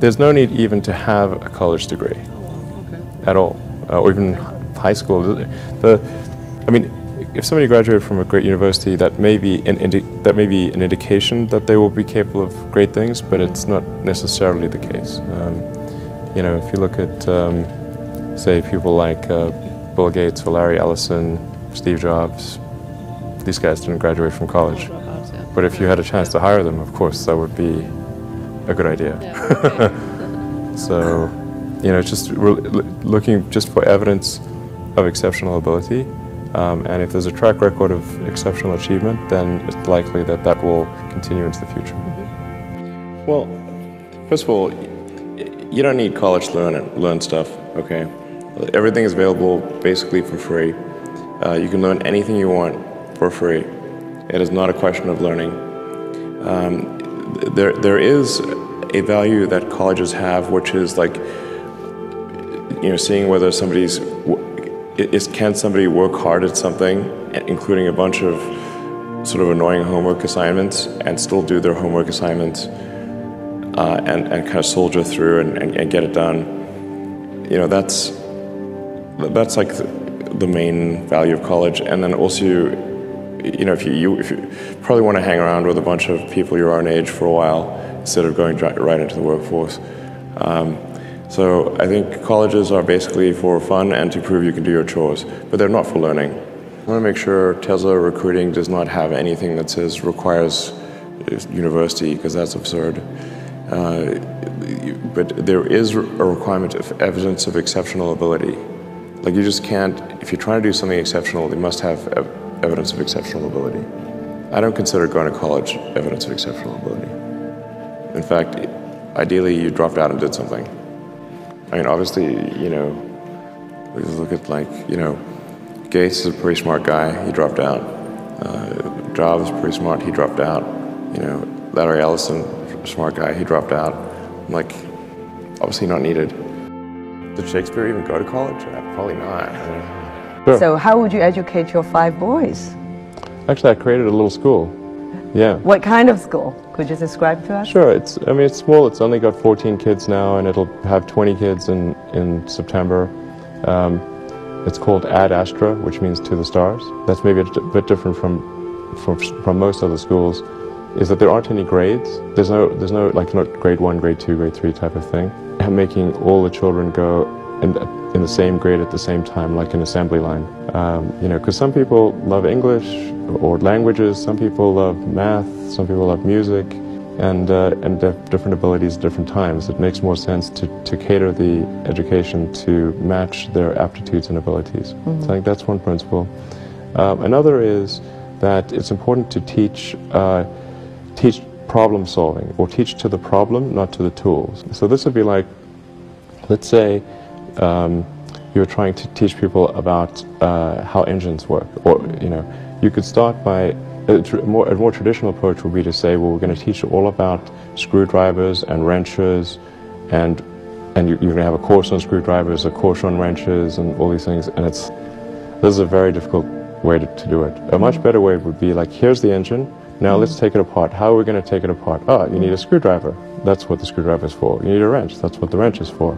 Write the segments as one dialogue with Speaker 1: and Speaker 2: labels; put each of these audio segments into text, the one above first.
Speaker 1: There's no need even to have a college degree at all, or even high school. I mean, if somebody graduated from a great university, that may be an indication that they will be capable of great things, but it's not necessarily the case. You know, if you look at, say, people like Bill Gates or Larry Ellison, Steve Jobs, these guys didn't graduate from college. But if you had a chance to hire them, of course, that would be a good idea. So, you know, just looking just for evidence of exceptional ability. And if there's a track record of exceptional achievement, then it's likely that that will continue into the future. Well, first of all, you don't need college to learn stuff, okay? Everything is available basically for free. You can learn anything you want for free. It is not a question of learning. There is a value that colleges have, which is like, you know, seeing whether can somebody work hard at something, including a bunch of sort of annoying homework assignments, and still do their homework assignments and kind of soldier through and get it done. You know, that's like the main value of college. And then also, you know, if you probably want to hang around with a bunch of people your own age for a while instead of going right into the workforce. So I think colleges are basically for fun and to prove you can do your chores, but they're not for learning. I want to make sure Tesla recruiting does not have anything that says requires university, because that's absurd. But there is a requirement of evidence of exceptional ability. Like, you just can't, if you're trying to do something exceptional, they must have evidence of exceptional ability. I don't consider going to college evidence of exceptional ability. In fact, ideally you dropped out and did something. I mean, obviously, you know, we just look at, like, you know, Gates is a pretty smart guy, he dropped out. Jobs is pretty smart, he dropped out. You know, Larry Ellison, smart guy, he dropped out. I'm like, obviously not needed. Did Shakespeare even go to college? Probably not. Sure.
Speaker 2: So how would you educate your 5 boys?
Speaker 1: Actually, I created a little school. Yeah.
Speaker 2: What kind of school? Could you describe to us?
Speaker 1: Sure. I mean, it's small. It's only got 14 kids now, and it'll have 20 kids in September. It's called Ad Astra, which means to the stars. That's maybe a bit different from most other schools, is that there aren't any grades. There's no like, not grade 1, grade 2, grade 3 type of thing. I'm making all the children go in the same grade at the same time, like an assembly line. You know, because some people love English or languages, some people love math, some people love music, and they have different abilities at different times. It makes more sense to cater the education to match their aptitudes and abilities. So I think that's one principle. Another is that it's important to teach problem solving, or teach to the problem, not to the tools. So this would be like, let's say you're trying to teach people about how engines work, or, you know, you could start by a more traditional approach would be to say, well, we're going to teach you all about screwdrivers and wrenches, and you're going to have a course on screwdrivers, a course on wrenches, and all these things. And this is a very difficult way to do it. A much better way would be like, here's the engine. Now let's take it apart. How are we going to take it apart? Oh, you need a screwdriver. That's what the screwdriver is for. You need a wrench. That's what the wrench is for.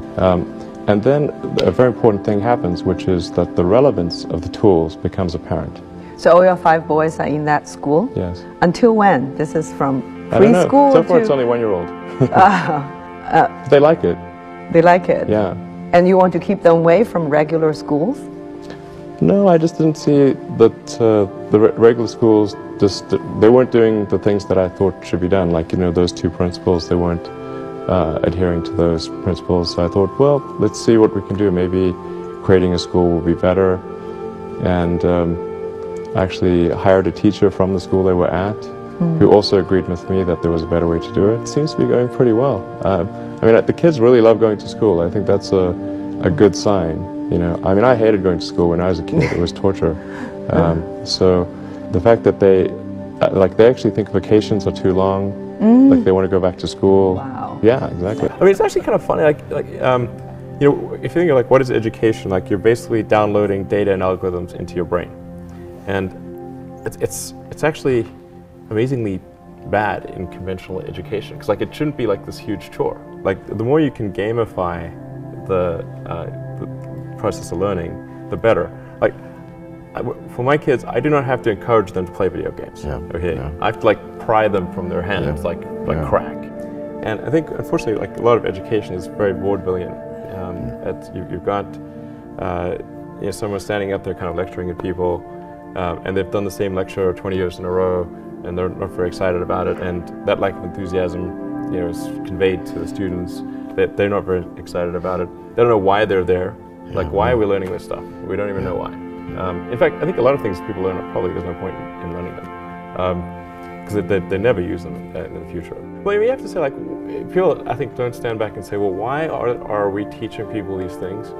Speaker 1: And then a very important thing happens, which is that the relevance of the tools becomes apparent.
Speaker 2: So all your 5 boys are in that school?
Speaker 1: Yes.
Speaker 2: Until when? This is from preschool?
Speaker 1: I don't know. So far it's only 1-year-old. They like it. They like it? Yeah.
Speaker 2: And you want to keep them away from regular schools?
Speaker 1: No, I just didn't see that the regular schools, they weren't doing the things that I thought should be done. Like, you know, those 2 principles, they weren't adhering to those principles. So I thought, well, let's see what we can do. Maybe creating a school will be better. And actually hired a teacher from the school they were at, who also agreed with me that there was a better way to do it. It seems to be going pretty well. I mean, the kids really love going to school. I think that's a good sign. You know, I mean, I hated going to school when I was a kid. It was torture. So the fact that they actually think vacations are too long, like they want to go back to school.
Speaker 2: Wow.
Speaker 1: Yeah, exactly. I mean, it's actually kind of funny. You know, if you think of like, what is education? Like, you're basically downloading data and algorithms into your brain, and it's actually amazingly bad in conventional education, because like, it shouldn't be like this huge chore. like the more you can gamify the process of learning, the better. Like for my kids, I do not have to encourage them to play video games.
Speaker 3: Yeah.
Speaker 1: Okay,
Speaker 3: Yeah.
Speaker 1: I have to like pry them from their hands, like crack. And I think, unfortunately, like a lot of education is very vaudevillian. You've got someone standing up there kind of lecturing at people, and they've done the same lecture 20 years in a row, and they're not very excited about it. And that lack of enthusiasm, is conveyed to the students. That they're not very excited about it. They don't know why they're there. Like, why are we learning this stuff? We don't even know why. In fact, I think a lot of things people learn, probably there's no point in learning them, because they never use them in the future. Well, you have to say, like, people, I think, don't stand back and say, well, why are we teaching people these things?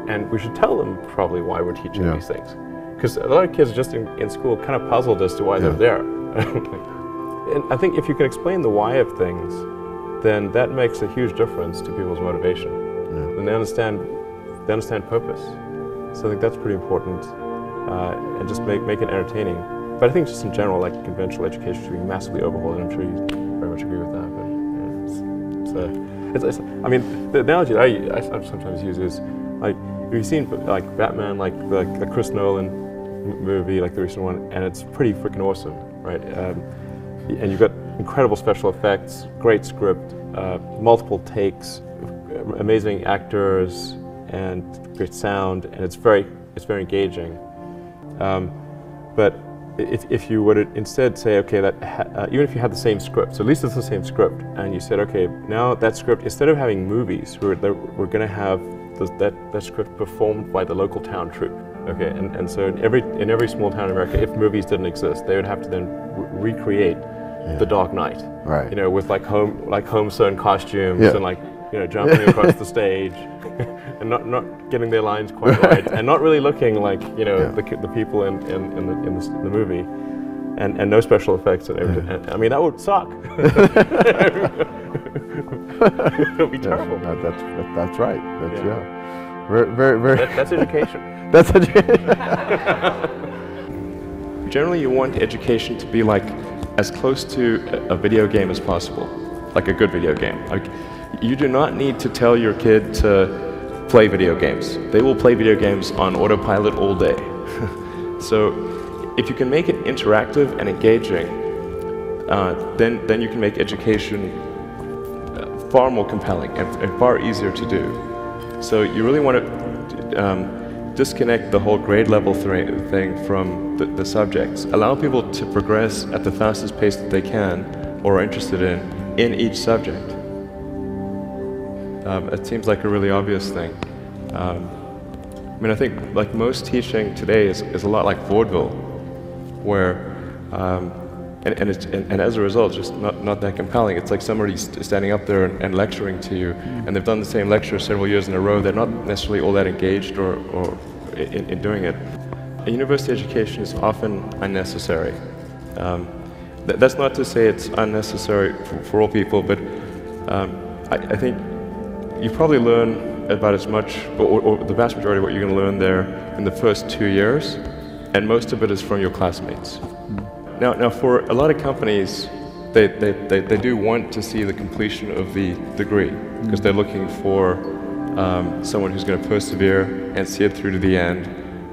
Speaker 1: And we should tell them probably why we're teaching these things. Because a lot of kids just in school kind of puzzled as to why they're there. And I think if you can explain the why of things, then that makes a huge difference to people's motivation. And they understand purpose. So I think that's pretty important, and just make it entertaining. But I think just in general, like conventional education should be massively overhauled, and I'm sure you very much agree with that. But I mean, the analogy that I sometimes use is, like, you've seen like Batman, like the Chris Nolan movie, like the recent one, and it's pretty freaking awesome, right? And you've got incredible special effects, great script, multiple takes, amazing actors, and great sound, and it's very engaging. But if you were to instead say, okay, that even if you had the same script, so at least it's the same script, and you said, okay, now that script, instead of having movies, we're going to have that script performed by the local town troupe. Okay, and so in every small town in America, if movies didn't exist, they would have to then recreate The Dark Knight, right? With like home sewn costumes and like jumping across the stage, and not getting their lines quite right, and not really looking like the people in the movie, and no special effects and everything. And, I mean, that would suck. It would be terrible.
Speaker 3: That's right. That's very.
Speaker 1: That's education.
Speaker 3: That's education.
Speaker 1: Generally, you want education to be like as close to a video game as possible, like a good video game. Like, you do not need to tell your kid to play video games. They will play video games on autopilot all day. So if you can make it interactive and engaging, then you can make education far more compelling and far easier to do. So you really want to disconnect the whole grade level thing from the subjects. Allow people to progress at the fastest pace that they can or are interested in each subject. It seems like a really obvious thing. I mean, I think like most teaching today is a lot like vaudeville, where and as a result, just not that compelling. It's like somebody standing up there and lecturing to you, and they've done the same lecture several years in a row. They're not necessarily all that engaged or in doing it. A university education is often unnecessary. That's not to say it's unnecessary for all people, but I think you probably learn about as much, or the vast majority of what you're going to learn there in the first 2 years, and most of it is from your classmates. Now, for a lot of companies, they do want to see the completion of the degree, because they're looking for someone who's going to persevere and see it through to the end,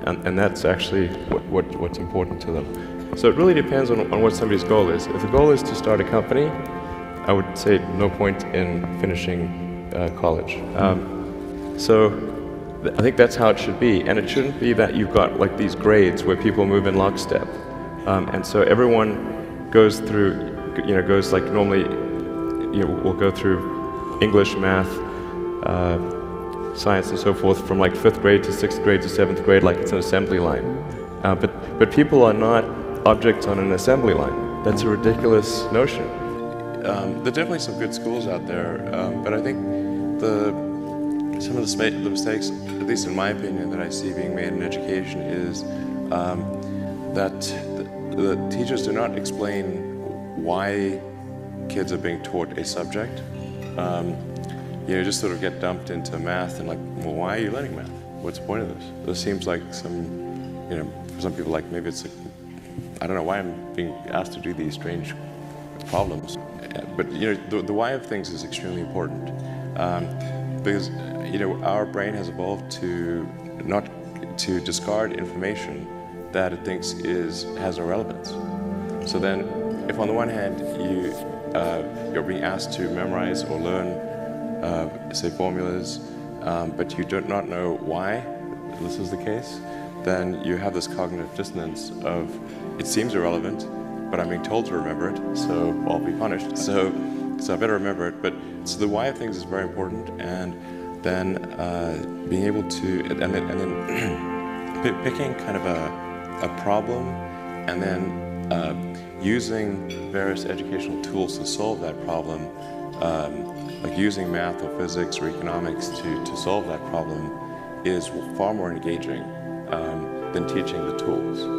Speaker 1: and that's actually what's important to them. So it really depends on what somebody's goal is. If the goal is to start a company, I would say no point in finishing college. So I think that's how it should be, and it shouldn't be that you've got like these grades where people move in lockstep. And so everyone goes through, goes like normally, we'll go through English, math, science, and so forth from like 5th grade to 6th grade to 7th grade, like it's an assembly line. But people are not objects on an assembly line. That's a ridiculous notion. There are definitely some good schools out there, but I think some of the mistakes, at least in my opinion, that I see being made in education is that the teachers do not explain why kids are being taught a subject. Just sort of get dumped into math and like, well, why are you learning math? What's the point of this? This seems like some, for some people, like maybe it's like, I don't know why I'm being asked to do these strange problems. But the why of things is extremely important. Because our brain has evolved to not to discard information that it thinks has no relevance. So then, if on the one hand you're being asked to memorize or learn, say, formulas, but you do not know why this is the case, then you have this cognitive dissonance of, it seems irrelevant, but I'm being told to remember it, so I'll be punished. So I better remember it. But so the why of things is very important, and then being able to, and then picking kind of a problem, and then using various educational tools to solve that problem, like using math or physics or economics to solve that problem, is far more engaging than teaching the tools.